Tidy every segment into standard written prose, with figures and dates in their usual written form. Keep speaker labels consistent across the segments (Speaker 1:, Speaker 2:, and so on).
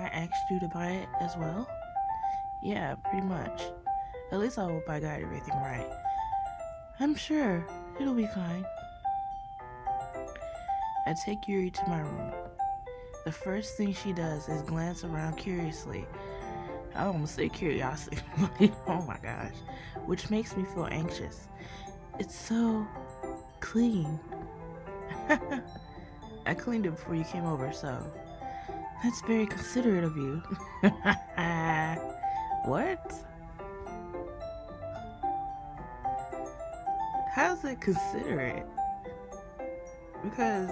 Speaker 1: I asked you to buy it as well? Yeah, pretty much. At least I hope I got everything right. I'm sure it'll be fine. I take Yuri to my room. The first thing she does is glance around curiously. I almost say curiosity. Oh my gosh. Which makes me feel anxious. It's so clean. I cleaned it before you came over, so that's very considerate of you. What? How's that considerate? Because,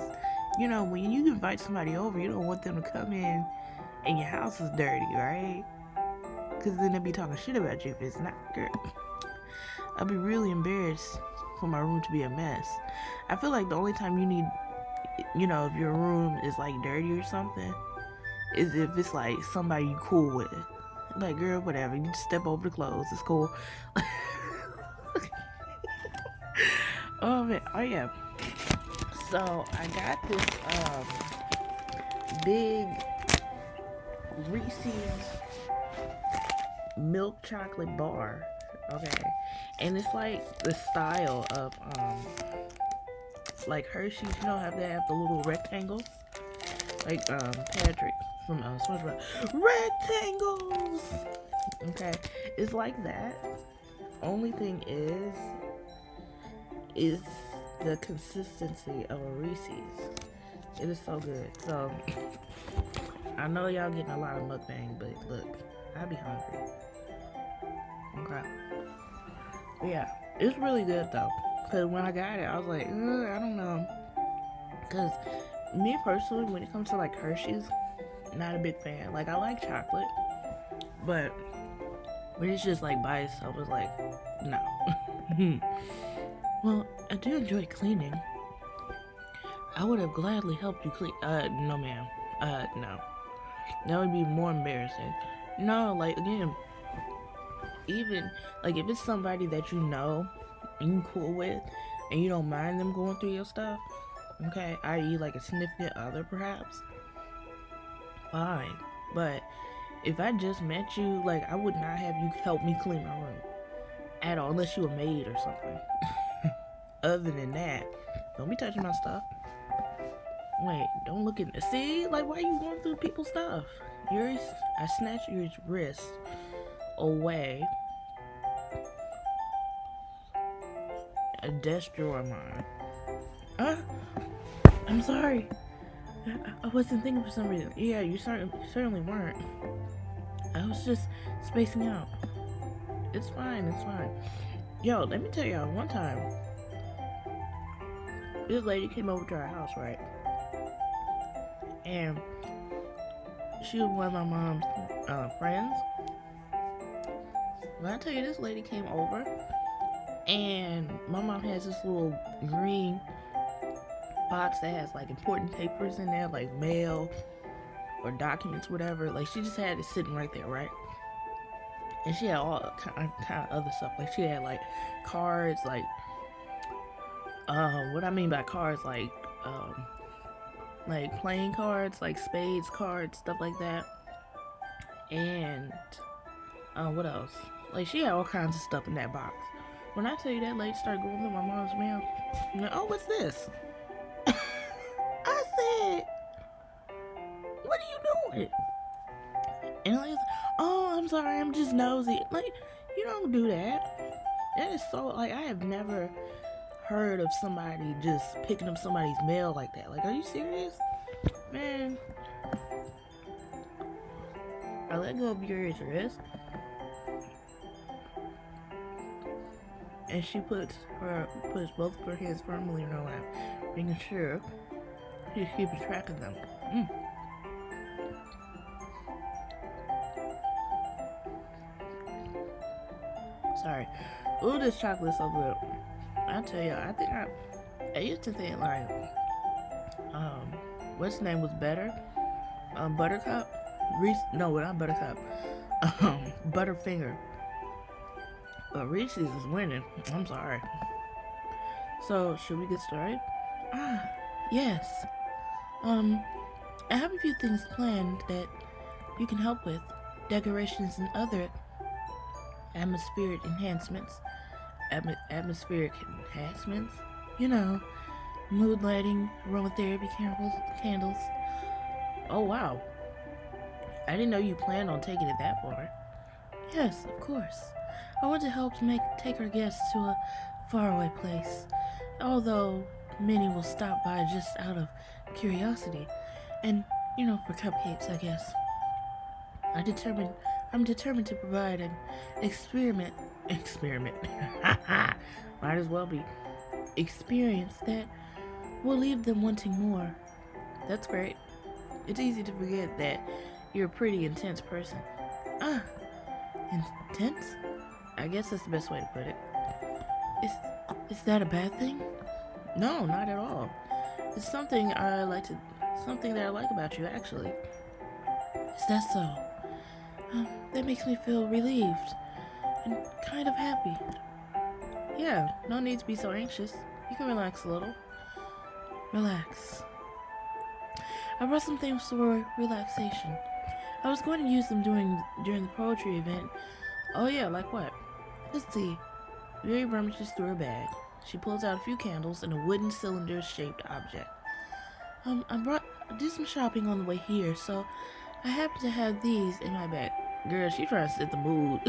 Speaker 1: when you invite somebody over, you don't want them to come in and your house is dirty, right? Because then they'll be talking shit about you if it's not good. I'll be really embarrassed for my room to be a mess. I feel like the only time you need, if your room is like dirty or something, is if it's like somebody you cool with. Like, girl, whatever. You just step over the clothes. It's cool. Oh man. Oh yeah. So I got this big Reese's milk chocolate bar. Okay. And it's like the style of like Hershey's, how they have the little rectangles? Like Patrick from SpongeBob. Rectangles. Okay. It's like that. Only thing is the consistency of a Reese's. It is so good. So I know y'all getting a lot of mukbang, but look, I be hungry. Okay. Yeah, it's really good though. Cause when I got it, I was like, I don't know. Cause me personally, when it comes to like Hershey's, not a big fan. Like I like chocolate, but when it's just like by itself, it's like, no. Well, I do enjoy cleaning. I would have gladly helped you clean. No, ma'am. No. That would be more embarrassing. No, like, again, even, like, if it's somebody that you know and you cool with and you don't mind them going through your stuff, okay, i.e., like a significant other, perhaps, fine. But if I just met you, like, I would not have you help me clean my room at all, unless you a maid or something. Other than that, don't be touching my stuff. Wait, don't look at. See, like, why are you going through people's stuff? I snatched your wrist away. A desk drawer of mine. I'm sorry. I wasn't thinking for some reason. Yeah, you certainly weren't. I was just spacing out. It's fine. It's fine. Yo, let me tell y'all. One time, this lady came over to our house, right? And she was one of my mom's friends. When I tell you, this lady came over, and my mom has this little green box that has like important papers in there, like mail or documents, whatever. Like, she just had it sitting right there, right? And she had all kind of other stuff. Like, she had like cards, like what I mean by cards, like playing cards, like spades cards, stuff like that. And what else? Like, she had all kinds of stuff in that box. When I tell you that lady started going through my mom's mail, I'm like, oh, what's this? I said, what are you doing? And like, oh, I'm sorry, I'm just nosy. Like, you don't do that. That is so, like, I have never heard of somebody just picking up somebody's mail like that. Like, are you serious? Man. I let go of Yuri's wrist, and she puts both of her hands firmly in her lap, making sure she's keeping track of them. Sorry. Ooh, this chocolate's so good. I tell you, I used to think like, what's his name was better? Buttercup? No, not Buttercup. Butterfinger. But Reese's is winning. I'm sorry. So, should we get started? Yes. I have a few things planned that you can help with. Decorations and other atmospheric enhancements. Atmospheric enhancements? You know, mood lighting, aromatherapy candles. Oh wow. I didn't know you planned on taking it that far. Yes, of course. I want to help take our guests to a faraway place. Although many will stop by just out of curiosity. And, for cupcakes, I guess. I'm determined to provide an experiment. Might as well be. Experience that will leave them wanting more. That's great. It's easy to forget that you're a pretty intense person. Ah, intense? I guess that's the best way to put it. Is that a bad thing? No, not at all. It's something that I like about you, actually. Is that so? That makes me feel relieved and kind of happy. Yeah, no need to be so anxious. You can relax a little. Relax. I brought some things for relaxation. I was going to use them during the poetry event. Oh yeah, like what? Let's see. Yuri rummages through her bag. She pulls out a few candles and a wooden cylinder-shaped object. I did some shopping on the way here, so I happen to have these in my bag. Girl, she trying to set the mood.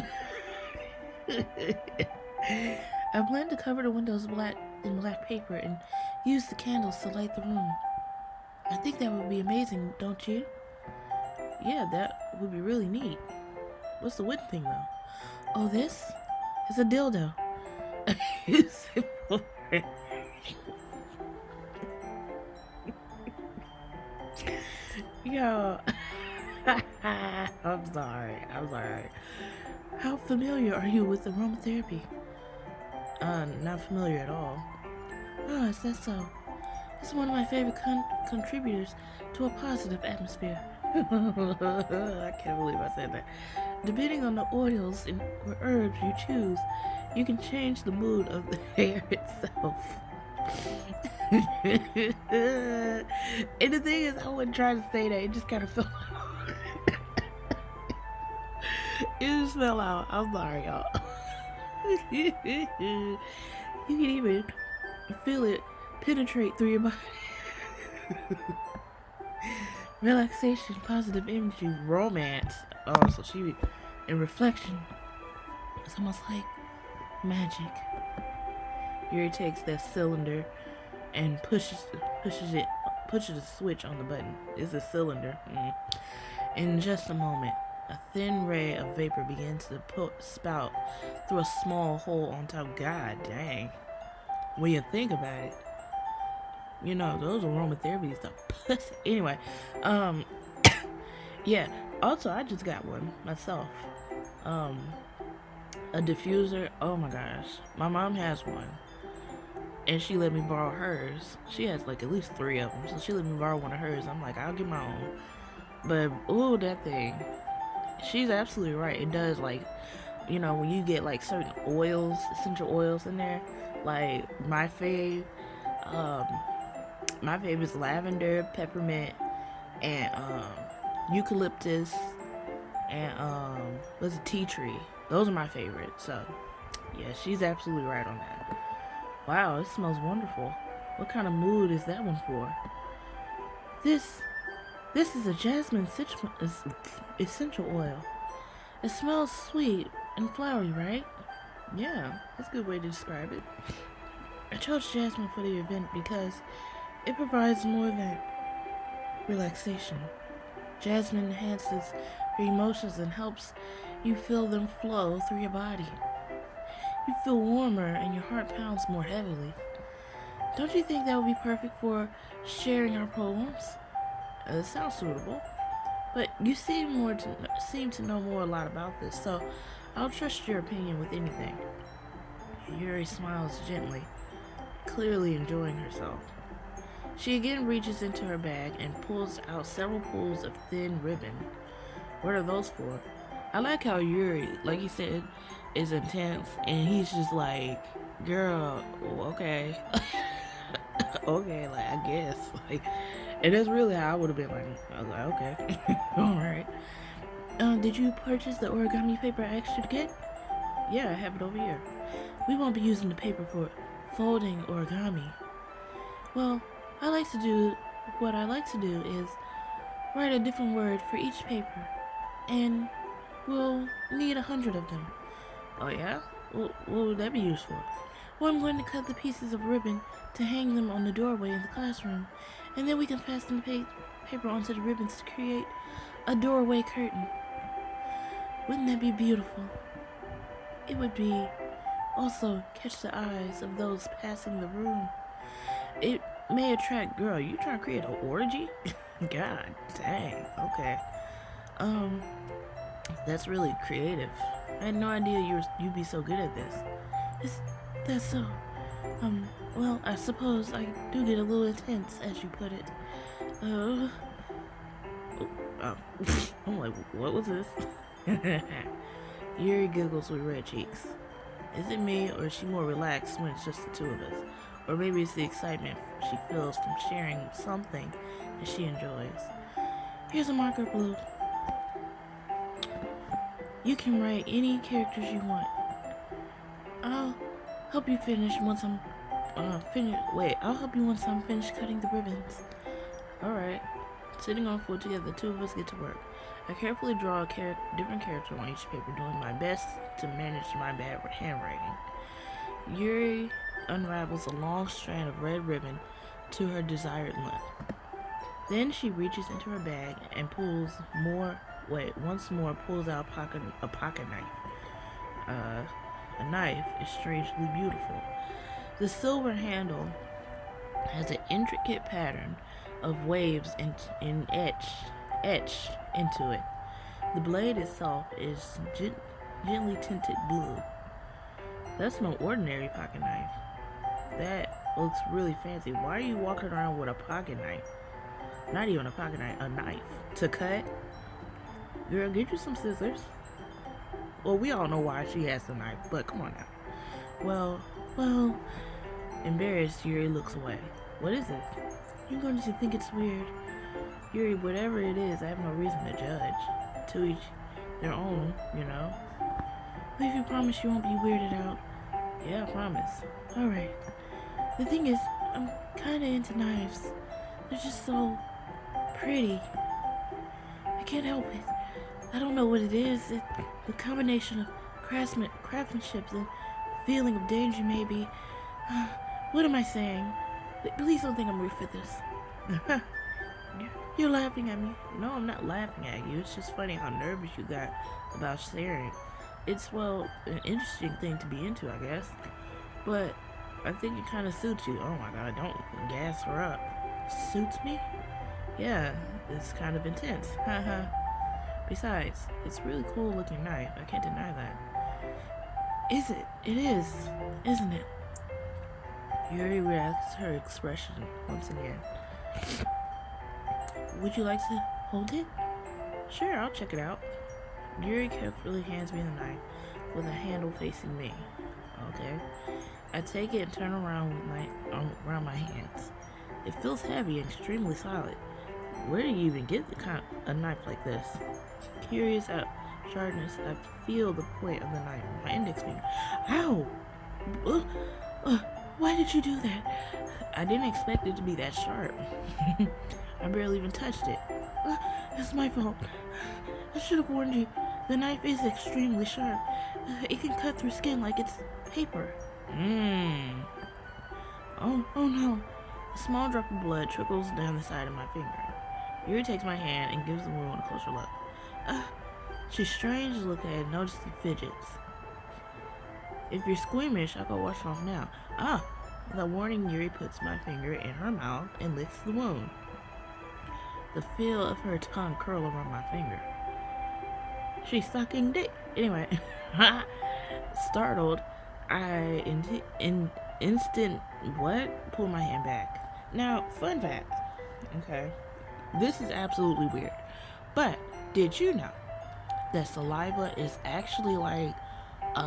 Speaker 1: I plan to cover the windows in black paper and use the candles to light the room. I think that would be amazing, don't you? Yeah, that would be really neat. What's the wooden thing, though? Oh, this is a dildo. Yo. I'm sorry. How familiar are you with aromatherapy? Not familiar at all. Oh, is that so? It's one of my favorite contributors to a positive atmosphere. I can't believe I said that. Depending on the oils or herbs you choose, you can change the mood of the hair itself. And the thing is, I wasn't trying to say that. It just kind of fell out. It just fell out. I'm sorry, y'all. You can even feel it penetrate through your body. Relaxation, positive energy, romance. Oh, so she in reflection. It's almost like magic. Yuri takes that cylinder and pushes a switch on the button. It's a cylinder. In just a moment, a thin ray of vapor begins to spout through a small hole on top. God dang. When you think about it, those aromatherapy stuff. Pussy. Anyway, yeah. Also, I just got one myself. A diffuser. Oh my gosh, my mom has one, and she let me borrow hers. She has like at least 3 of them, so she let me borrow one of hers. I'm like, I'll get my own. But ooh, that thing. She's absolutely right. It does, like, when you get like certain oils, essential oils in there. Like my fave is lavender, peppermint, and eucalyptus, and what's it, tea tree. Those are my favorites. So yeah, she's absolutely right on that. Wow, it smells wonderful. What kind of mood is that one for? This is a jasmine essential oil. It smells sweet and flowery, right? Yeah, that's a good way to describe it. I chose jasmine for the event because it provides more than relaxation. Jasmine enhances your emotions and helps you feel them flow through your body. You feel warmer and your heart pounds more heavily. Don't you think that would be perfect for sharing our poems? It sounds suitable. But you seem to know a lot about this, so I'll trust your opinion with anything. Yuri smiles gently, clearly enjoying herself. She again reaches into her bag and pulls out several pulls of thin ribbon. What are those for? I like how Yuri, like you said, is intense, and he's just like, girl, okay. Okay, like, I guess. Like, and that's really how I would have been like, I was like, okay. Alright. Did you purchase the origami paper I asked you to get? Yeah, I have it over here. We won't be using the paper for folding origami. Well, what I like to do is write a different word for each paper, and we'll need 100 of them. Oh yeah? What would that be used for? Well, I'm going to cut the pieces of ribbon to hang them on the doorway in the classroom, and then we can fasten the paper onto the ribbons to create a doorway curtain. Wouldn't that be beautiful? It would be. Also catch the eyes of those passing the room. It may attract. Girl, you trying to create an orgy? God dang. Okay. That's really creative. I had no idea you'd be so good at this. That's so. Well, I suppose I do get a little intense, as you put it. Oh. I'm like, what was this? Yuri giggles with red cheeks. Is it me, or is she more relaxed when it's just the two of us? Or maybe it's the excitement she feels from sharing something that she enjoys. Here's a marker blue. You can write any characters you want. I'll help you finish once I'm I'll help you once I'm finished cutting the ribbons. Alright. Sitting on foot together, the two of us get to work. I carefully draw a different character on each paper, doing my best to manage my bad handwriting. Yuri unravels a long strand of red ribbon to her desired length. Then she reaches into her bag and once more pulls out a pocket knife. A knife is strangely beautiful. The silver handle has an intricate pattern of waves etched into it. The blade itself is gently tinted blue. That's no ordinary pocket knife. That looks really fancy. Why are you walking around with a pocket knife? Not even a pocket knife, a knife to cut? Girl, get you some scissors. Well, we all know why she has the knife, but come on now. Well, embarrassed, Yuri looks away. What is it? You're going to think it's weird. Yuri, whatever it is, I have no reason to judge. To each their own, you know. But if you promise you won't be weirded out. Yeah, I promise. Alright. The thing is, I'm kinda into knives. They're just so pretty. I can't help it. I don't know what it is. The combination of craftsmanship and feeling of danger maybe. What am I saying? Please don't think I'm rude for this. You're laughing at me. No, I'm not laughing at you. It's just funny how nervous you got about sharing. It's, well, an interesting thing to be into, I guess. But I think it kind of suits you. Oh my god, don't gas her up. Suits me? Yeah, it's kind of intense. Haha. Besides, it's a really cool looking knife. I can't deny that. Is it? It is, isn't it? Yuri reacts to her expression once again. Would you like to hold it? Sure, I'll check it out. Yuri carefully hands me the knife with a handle facing me. Okay. I take it and turn around around my hands. It feels heavy and extremely solid. Where do you even get a knife like this? Curious at sharpness, I feel the point of the knife with my index finger. Ow! Why did you do that? I didn't expect it to be that sharp. I barely even touched it. It's my fault. I should have warned you. The knife is extremely sharp. It can cut through skin like it's paper. Oh no. A small drop of blood trickles down the side of my finger. Yuri takes my hand and gives the wound a closer look. She strangely looks at it and notices the fidgets. If you're squeamish, I'll go wash it off now. Without warning, Yuri puts my finger in her mouth and licks the wound. The feel of her tongue curl around my finger. She's sucking dick. Anyway, startled, I pull my hand back. Now, fun fact. Okay, this is absolutely weird, but did you know that saliva is actually like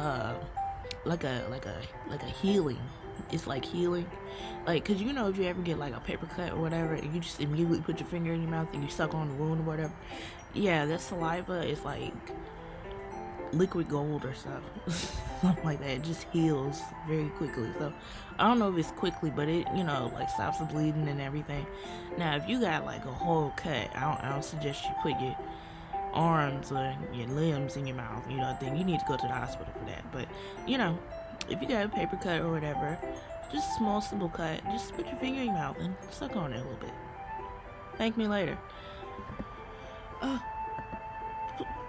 Speaker 1: a healing it's like healing. Like, cause you know, if you ever get like a paper cut or whatever, and you just immediately put your finger in your mouth and you suck on the wound or whatever, yeah, that saliva is like liquid gold or stuff. Something like that. It just heals very quickly. So I don't know if it's quickly, but it, you know, like stops the bleeding and everything. Now if you got like a whole cut, I don't suggest you put your arms or your limbs in your mouth, you know, then you need to go to the hospital for that. But you know, if you got a paper cut or whatever, just a small simple cut, just put your finger in your mouth and suck on it a little bit. Thank me later. Oh,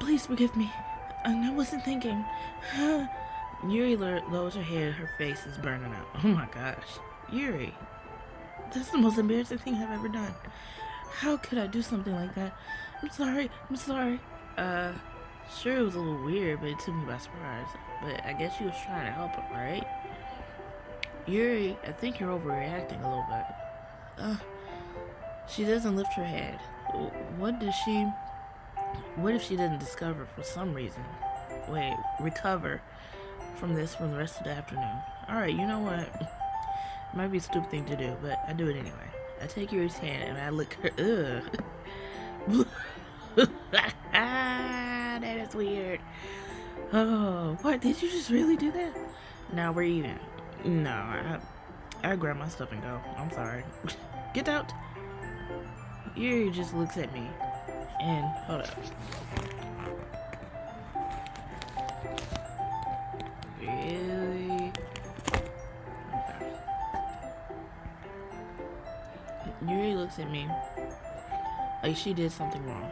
Speaker 1: please forgive me. I wasn't thinking. Yuri lowers her head. Her face is burning out. Oh my gosh. Yuri, that's the most embarrassing thing I've ever done. How could I do something like that? I'm sorry. Sure, it was a little weird, but it took me by surprise. But I guess she was trying to help him, right? Yuri, I think you're overreacting a little bit. She doesn't lift her head. What if she didn't discover for some reason? Recover from this for the rest of the afternoon. Alright, you know what? It might be a stupid thing to do, but I do it anyway. I take Yuri's hand and I lick her. Ugh. That is weird. Oh, what? Did you just really do that? Now we're even. No, I grab my stuff and go. I'm sorry. Get out. Yuri just looks at me. And, hold up. Really? Okay. Yuri looks at me like she did something wrong.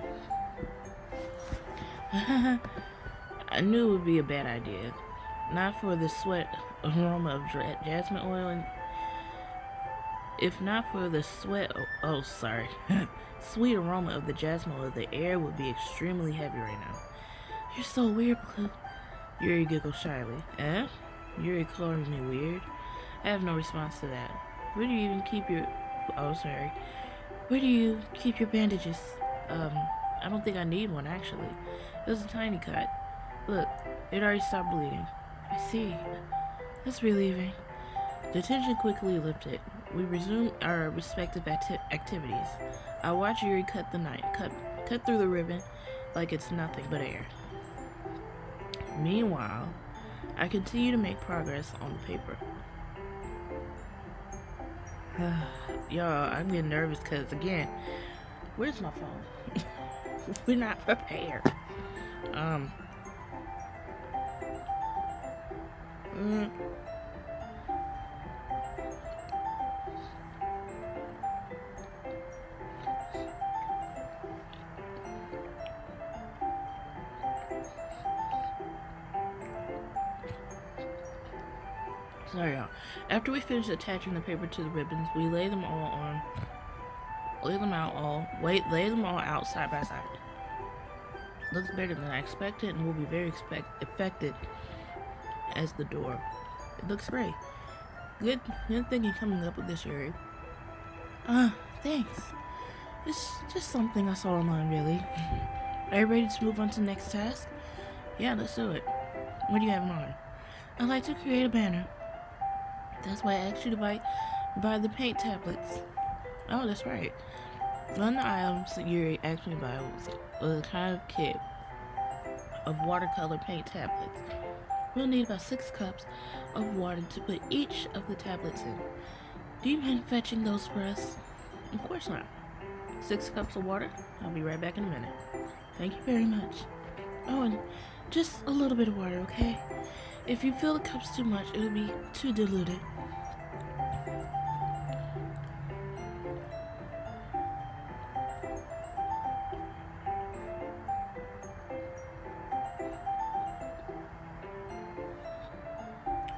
Speaker 1: I knew it would be a bad idea. Not for the sweat aroma of jasmine oil, and if not for the sweet aroma of the jasmine oil, the air would be extremely heavy right now. You're so weird, Blue. Yuri giggles shyly. Eh? Yuri calling me weird? I have no response to that. Where do you even keep your... Oh, sorry. Where do you keep your bandages? I don't think I need one, actually. It was a tiny cut. Look, it already stopped bleeding. I see. That's relieving. The tension quickly lifted. We resumed our respective activities. I watch Yuri cut through the ribbon like it's nothing but air. Meanwhile, I continue to make progress on the paper. Y'all, I'm getting nervous because, again, where's my phone? We're not prepared. Sorry, y'all. After we finish attaching the paper to the ribbons, we lay them all out side by side. Looks better than I expected and will be very effective as the door. It looks great. Good thinking coming up with this, Yuri. Thanks. It's just something I saw online, really. Are you ready to move on to the next task? Yeah, let's do it. What do you have in mind? I'd like to create a banner. That's why I asked you to buy the paint tablets. Oh, that's right. One of the items that Yuri asked me about was a kind of kit of watercolor paint tablets. We'll need about 6 cups of water to put each of the tablets in. Do you mind fetching those for us? Of course not. 6 cups of water? I'll be right back in a minute. Thank you very much. Oh, and just a little bit of water, okay? If you feel the cup's too much, it will be too diluted.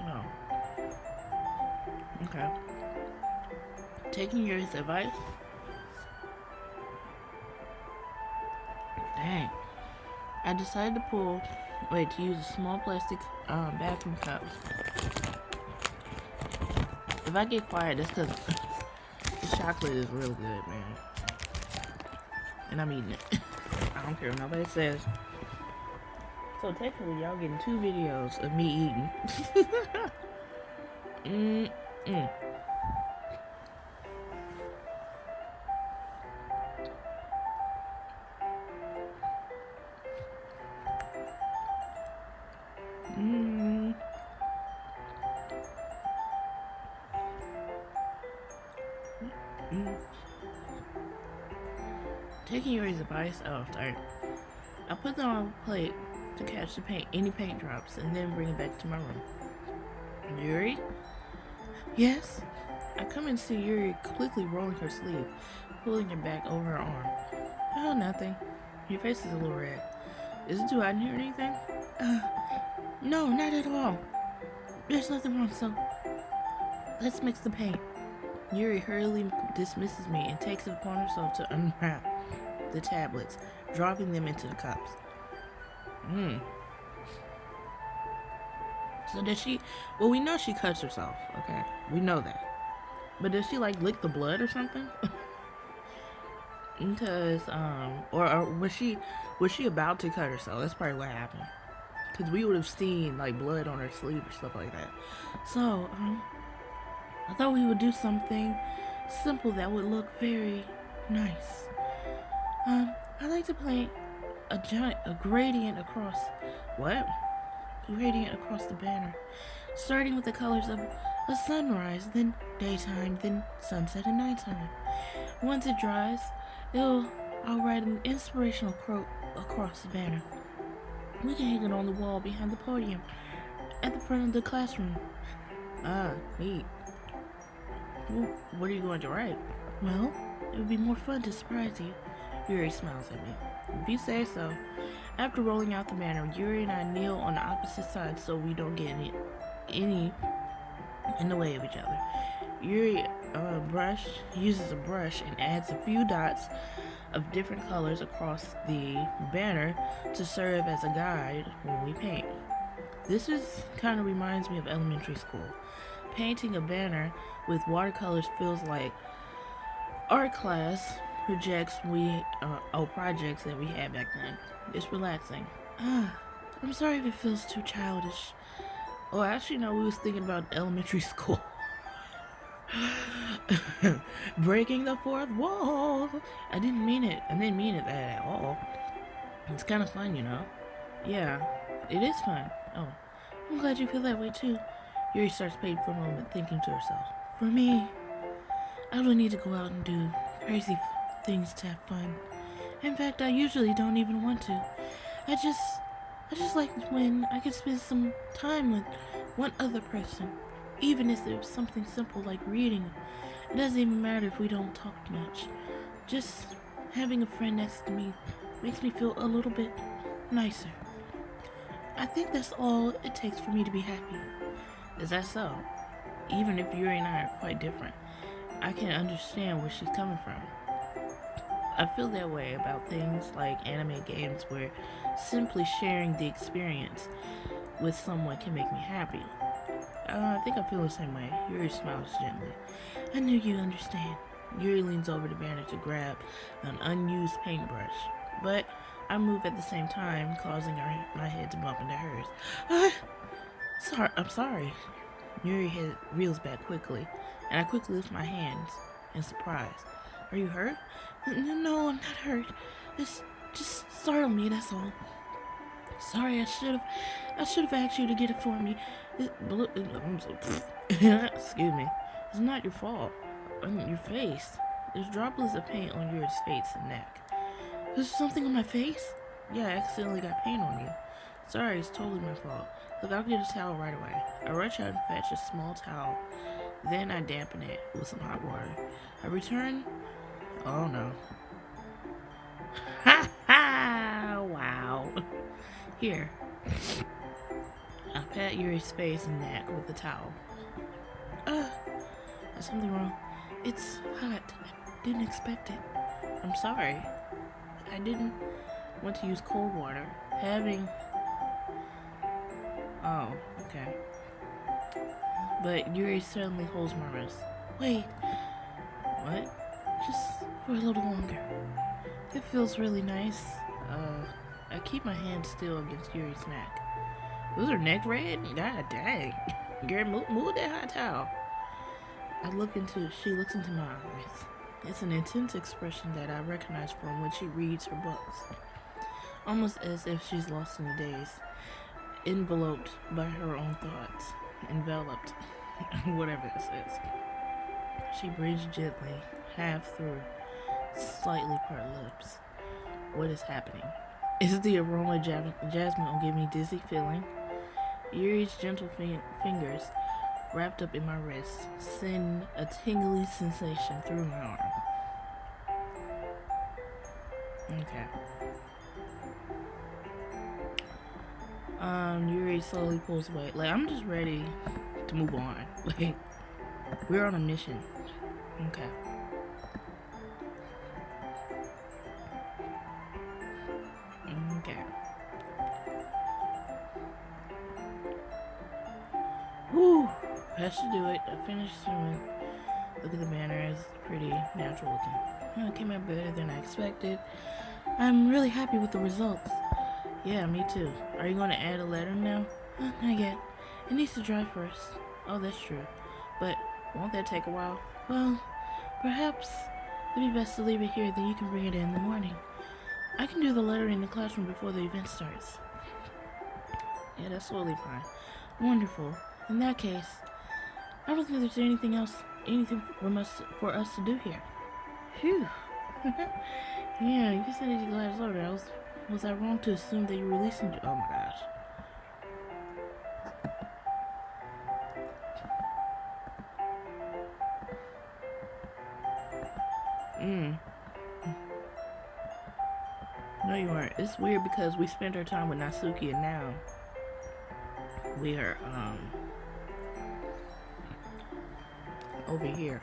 Speaker 1: Oh. Okay. Taking your advice? Dang. I decided to use a small plastic bathroom cups. If I get quiet, that's because the chocolate is really good, man. And I'm eating it. I don't care what nobody says. So technically, y'all getting 2 videos of me eating. Mm. Mm. Mm. Taking Yuri's advice, oh, sorry. I put them on a plate to catch the paint, any paint drops, and then bring it back to my room. Yuri? Yes? I come and see Yuri quickly rolling her sleeve, pulling it back over her arm. Oh, nothing. Your face is a little red. Is it too hot in here or anything? No, not at all. There's nothing wrong, so let's mix the paint. Yuri hurriedly dismisses me and takes it upon herself to unwrap the tablets, dropping them into the cups. So does she, well, we know she cuts herself, okay? We know that. But does she like lick the blood or something? Because, or was she about to cut herself? That's probably what happened. Because we would have seen like blood on her sleeve or stuff like that. So, I thought we would do something simple that would look very nice. I like to paint a gradient across, what? Gradient across the banner, starting with the colors of a sunrise, then daytime, then sunset and nighttime. Once it dries, I'll write an inspirational quote across the banner. We can hang it on the wall behind the podium at the front of the classroom. Ah, neat. Well, what are you going to write? Well, it would be more fun to surprise you. Yuri smiles at me. If you say so. After rolling out the banner, Yuri and I kneel on the opposite sides so we don't get any in the way of each other. Yuri uses a brush and adds a few dots of different colors across the banner to serve as a guide when we paint. This kind of reminds me of elementary school. Painting a banner with watercolors feels like art class projects that we had back then. It's relaxing. I'm sorry if it feels too childish. Oh, actually, no, we was thinking about elementary school. Breaking the fourth wall. I didn't mean it that at all. It's kind of fun, you know? Yeah, it is fun. Oh, I'm glad you feel that way too. Yuri starts painting for a moment, thinking to herself. For me, I don't need to go out and do crazy things to have fun. In fact, I usually don't even want to. I just like when I can spend some time with one other person, even if it's something simple like reading. It doesn't even matter if we don't talk much. Just having a friend next to me makes me feel a little bit nicer. I think that's all it takes for me to be happy. Is that so? Even if Yuri and I are quite different, I can understand where she's coming from. I feel that way about things like anime games where simply sharing the experience with someone can make me happy. I think I feel the same way. Yuri smiles gently. I knew you'd understand. Yuri leans over the banner to grab an unused paintbrush, but I move at the same time, causing my head to bump into hers. I'm sorry. Yuri reels back quickly, and I quickly lift my hands in surprise. Are you hurt? No, I'm not hurt. It's just startled me, that's all. Sorry, I should have asked you to get it for me. Excuse me. It's not your fault. Your face. There's droplets of paint on Yuri's face and neck. There's something on my face? Yeah, I accidentally got paint on you. Sorry, it's totally my fault. Look, I'll get a towel right away. I rush out and fetch a small towel. Then I dampen it with some hot water. I return. Oh no. Ha ha! Wow. Here. I pat Yuri's face and neck with the towel. There's something wrong. It's hot. I didn't expect it. I'm sorry. I didn't want to use cold water. Oh, okay. But Yuri suddenly holds my wrist. Wait. What? Just for a little longer. It feels really nice. I keep my hand still against Yuri's neck. Was her neck red? God dang. Girl, move that hot towel. She looks into my eyes. It's an intense expression that I recognize from when she reads her books. Almost as if she's lost in a daze, enveloped by her own thoughts. Enveloped, whatever this is. She breathes gently, half through slightly part lips. What is happening? Is the aroma jasmine will give me dizzy feeling? Yuri's gentle fingers wrapped up in my wrist send a tingly sensation through my arm. Okay. Yuri slowly pulls away. Like, I'm just ready to move on. Like, we're on a mission. Okay. Okay. Whew. That should do it. I finished swimming. Look at the banner. It's pretty natural looking. It came out better than I expected. I'm really happy with the results. Yeah, me too. Are you going to add a letter now? Not yet. It needs to dry first. Oh, that's true. But won't that take a while? Well, perhaps it'd be best to leave it here, then you can bring it in the morning. I can do the letter in the classroom before the event starts. Yeah, that's totally fine. Wonderful. In that case, I don't think there's anything for us to do here. Phew. Yeah, you said it's a glass order. Was I wrong to assume that you were releasing? Oh my gosh. No, you weren't. It's weird because we spent our time with Natsuki and now we are over here.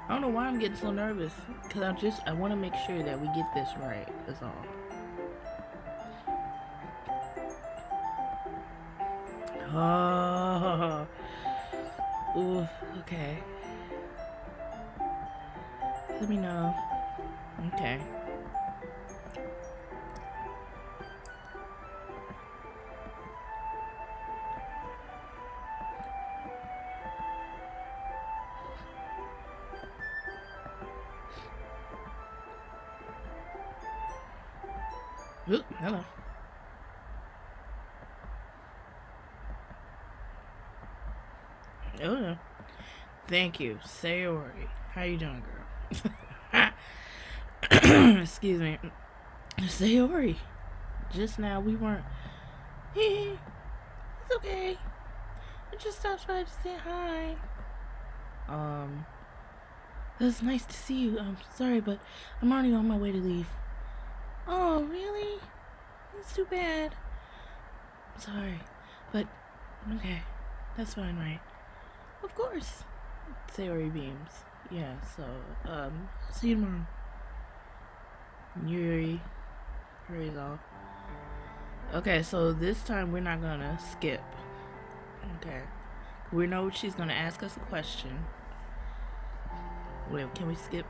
Speaker 1: I don't know why I'm getting so nervous, because I want to make sure that we get this right, that's all. Oh, ooh, okay. Let me know. Okay. Ooh, hello. Oh no. Thank you, Sayori. How you doing, girl? Excuse me. Sayori. Just now we weren't. It's okay. I just stopped by to say hi. It's nice to see you. I'm sorry, but I'm already on my way to leave. Oh, really? That's too bad. I'm sorry, but okay. That's fine, right? Of course. Sayori beams. Yeah, so, see you tomorrow. Yuri hurries off. Okay, so this time we're not gonna skip. Okay. We know she's gonna ask us a question. Wait, can we skip?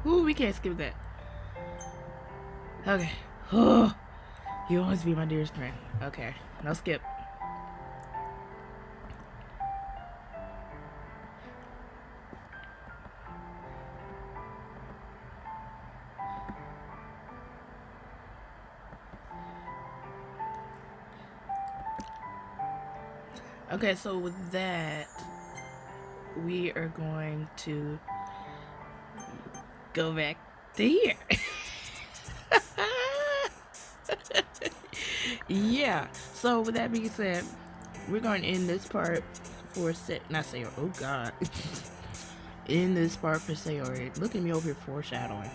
Speaker 1: Ooh, we can't skip that. Okay. Oh, you always be my dearest friend. Okay, no skip. Okay, so with that, we are going to go back to here. Yeah, so with that being said, we're going to end this part for not Sayori. Oh god. In this part for Sayori. Look at me over here foreshadowing.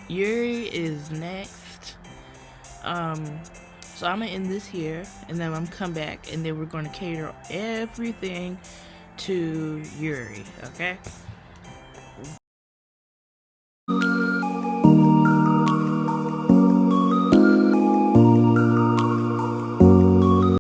Speaker 1: Yuri is next. So I'm gonna end this here, and then I'm gonna come back, and then we're gonna cater everything to Yuri. Okay.